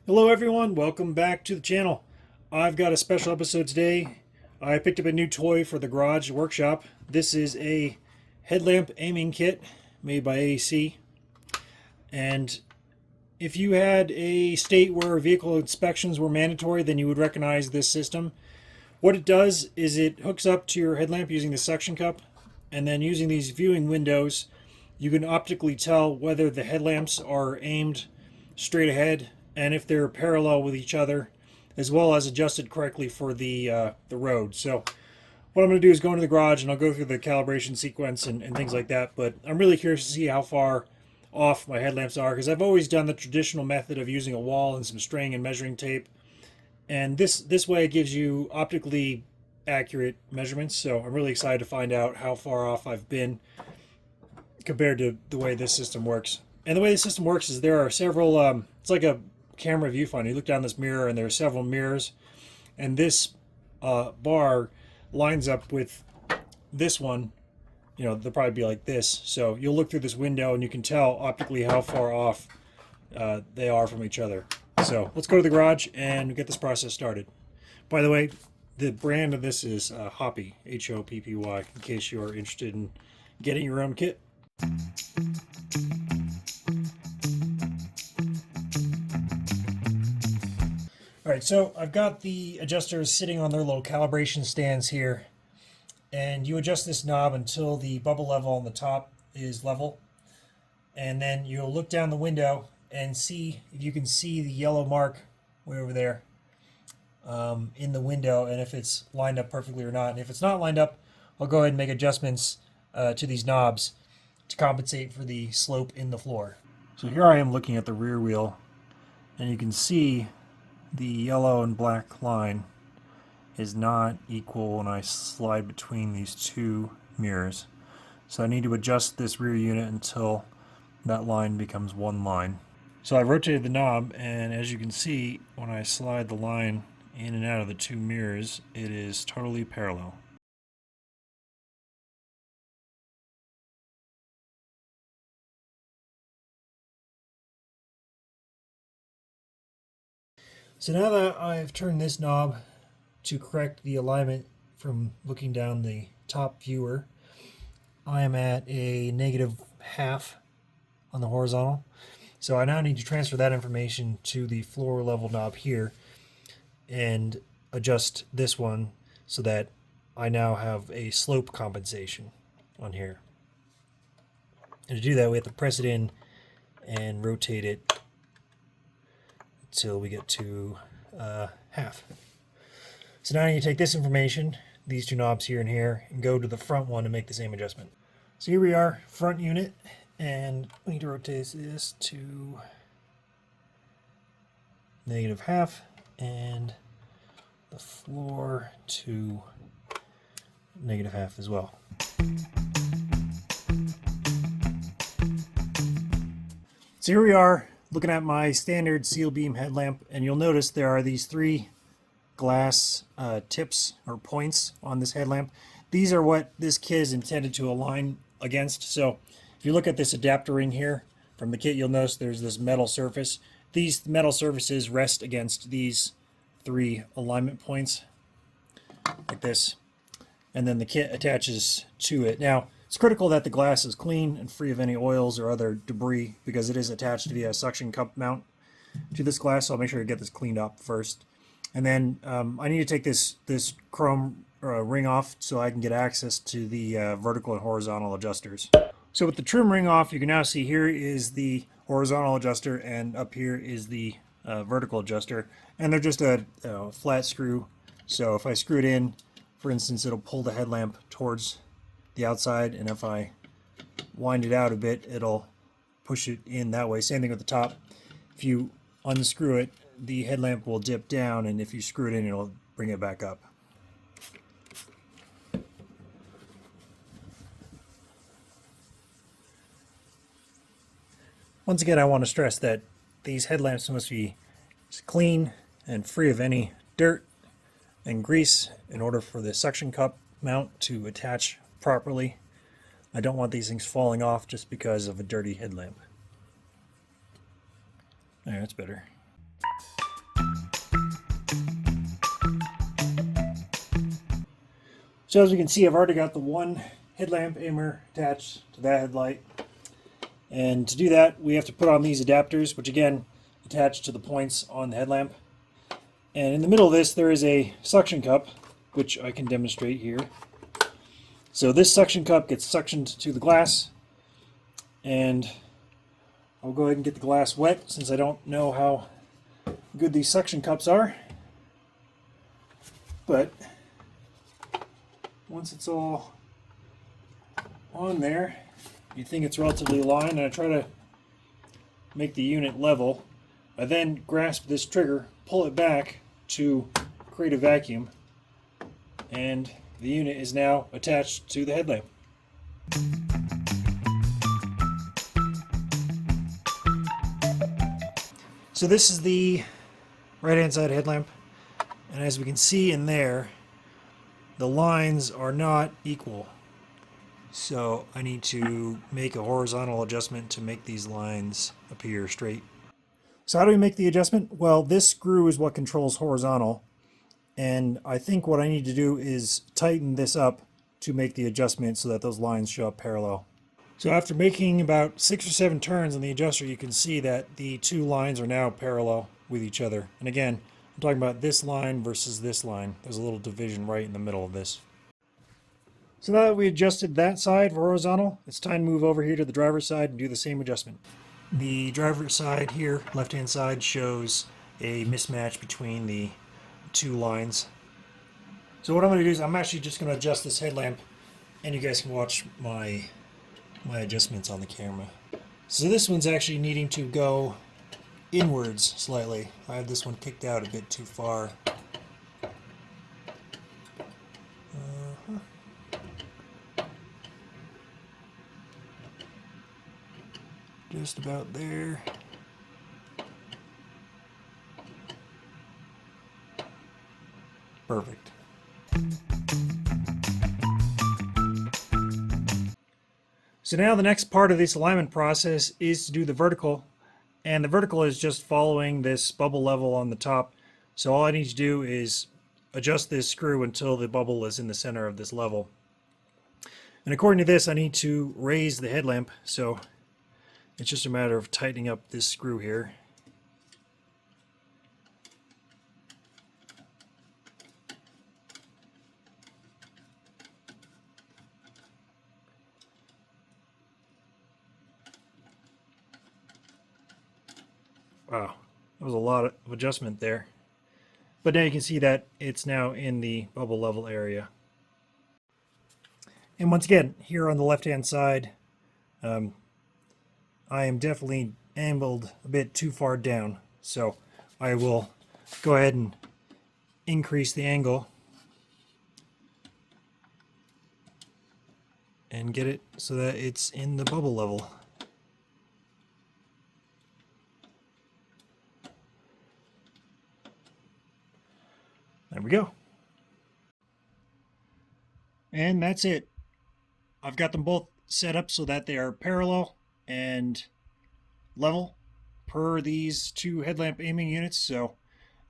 Hello everyone, welcome back to the channel. I've got a special episode today. I picked up a new toy for the garage workshop. This is a headlamp aiming kit made by AEC. And if you had a state where vehicle inspections were mandatory, then you would recognize this system. What it does is it hooks up to your headlamp using the suction cup, and then using these viewing windows, you can optically tell whether the headlamps are aimed straight ahead and if they're parallel with each other, as well as adjusted correctly for the road. So what I'm going to do is go into the garage and I'll go through the calibration sequence and things like that. But I'm really curious to see how far off my headlamps are, because I've always done the traditional method of using a wall and some string and measuring tape. And this way it gives you optically accurate measurements. So I'm really excited to find out how far off I've been compared to the way this system works. And the way the system works is there are several, it's like a camera viewfinder. You look down this mirror and there are several mirrors, and this bar lines up with this one. You know, they'll probably be like this. So you'll look through this window and you can tell optically how far off they are from each other. So let's go to the garage and get this process started. By the way, the brand of this is Hoppy, Hoppy, in case you're interested in getting your own kit. Alright, so I've got the adjusters sitting on their little calibration stands here, and you adjust this knob until the bubble level on the top is level, and then you'll look down the window and see if you can see the yellow mark way over there in the window, and if it's lined up perfectly or not. And if it's not lined up, I'll go ahead and make adjustments to these knobs to compensate for the slope in the floor. So here I am looking at the rear wheel, and you can see the yellow and black line is not equal when I slide between these two mirrors. So I need to adjust this rear unit until that line becomes one line. So I rotated the knob, and as you can see, when I slide the line in and out of the two mirrors, it is totally parallel. So now that I've turned this knob to correct the alignment from looking down the top viewer, I am at a -1/2 on the horizontal. So I now need to transfer that information to the floor level knob here and adjust this one so that I now have a slope compensation on here. And to do that, we have to press it in and rotate it until we get to 1/2. So now you take this information, these two knobs here and here, and go to the front one to make the same adjustment. So here we are, front unit, and we need to rotate this to -1/2 and the floor to -1/2 as well. So here we are looking at my standard seal beam headlamp, and you'll notice there are these three glass tips or points on this headlamp. These are what this kit is intended to align against. So if you look at this adapter ring here from the kit, you'll notice there's this metal surface. These metal surfaces rest against these three alignment points like this, and then the kit attaches to it. Now it's critical that the glass is clean and free of any oils or other debris, because it is attached via a suction cup mount to this glass. So I'll make sure to get this cleaned up first. And then I need to take this chrome ring off so I can get access to the vertical and horizontal adjusters. So with the trim ring off, you can now see here is the horizontal adjuster, and up here is the vertical adjuster. And they're just a flat screw. So if I screw it in, for instance, it'll pull the headlamp towards the outside, and if I wind it out a bit, it'll push it in that way. Same thing with the top. If you unscrew it, the headlamp will dip down, and if you screw it in, it'll bring it back up. Once again, I want to stress that these headlamps must be clean and free of any dirt and grease in order for the suction cup mount to attach properly. I don't want these things falling off just because of a dirty headlamp. There, that's better. So as we can see, I've already got the one headlamp aimer attached to that headlight. And to do that, we have to put on these adapters, which again, attach to the points on the headlamp. And in the middle of this, there is a suction cup, which I can demonstrate here. So this suction cup gets suctioned to the glass, and I'll go ahead and get the glass wet since I don't know how good these suction cups are. But once it's all on there, you think it's relatively aligned, and I try to make the unit level. I then grasp this trigger, pull it back to create a vacuum, and the unit is now attached to the headlamp. So this is the right-hand side headlamp, and as we can see in there, the lines are not equal. So I need to make a horizontal adjustment to make these lines appear straight. So how do we make the adjustment? Well, this screw is what controls horizontal, and I think what I need to do is tighten this up to make the adjustment so that those lines show up parallel. So after making about 6 or 7 turns on the adjuster, you can see that the two lines are now parallel with each other. And again, I'm talking about this line versus this line. There's a little division right in the middle of this. So now that we adjusted that side for horizontal, it's time to move over here to the driver's side and do the same adjustment. The driver's side here, left-hand side, shows a mismatch between the two lines. So what I'm going to do is I'm actually just going to adjust this headlamp, and you guys can watch my adjustments on the camera. So this one's actually needing to go inwards slightly. I have this one kicked out a bit too far. Just about there. Perfect. So now the next part of this alignment process is to do the vertical, and the vertical is just following this bubble level on the top. So all I need to do is adjust this screw until the bubble is in the center of this level. And according to this, I need to raise the headlamp, so it's just a matter of tightening up this screw here. Wow, that was a lot of adjustment there. But now you can see that it's now in the bubble level area. And once again, here on the left-hand side, I am definitely angled a bit too far down. So I will go ahead and increase the angle and get it so that it's in the bubble level. There we go. And that's it. I've got them both set up so that they are parallel and level per these two headlamp aiming units. So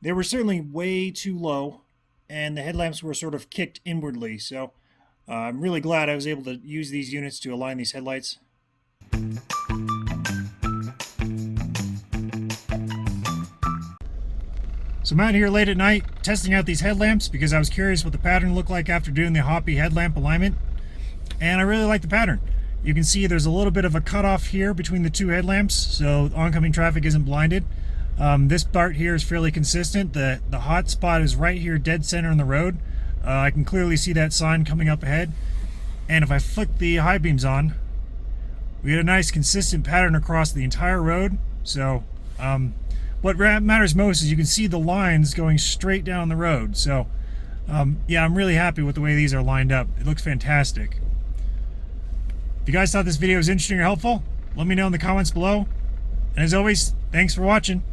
they were certainly way too low, and the headlamps were sort of kicked inwardly. So I'm really glad I was able to use these units to align these headlights. So I'm out here late at night testing out these headlamps because I was curious what the pattern looked like after doing the Hoppy headlamp alignment, and I really like the pattern. You can see there's a little bit of a cutoff here between the two headlamps, so oncoming traffic isn't blinded. This part here is fairly consistent. The hot spot is right here, dead center in the road. I can clearly see that sign coming up ahead. And if I flick the high beams on, we get a nice consistent pattern across the entire road. So what matters most is you can see the lines going straight down the road. So yeah, I'm really happy with the way these are lined up. It looks fantastic. If you guys thought this video was interesting or helpful, let me know in the comments below. And as always, thanks for watching.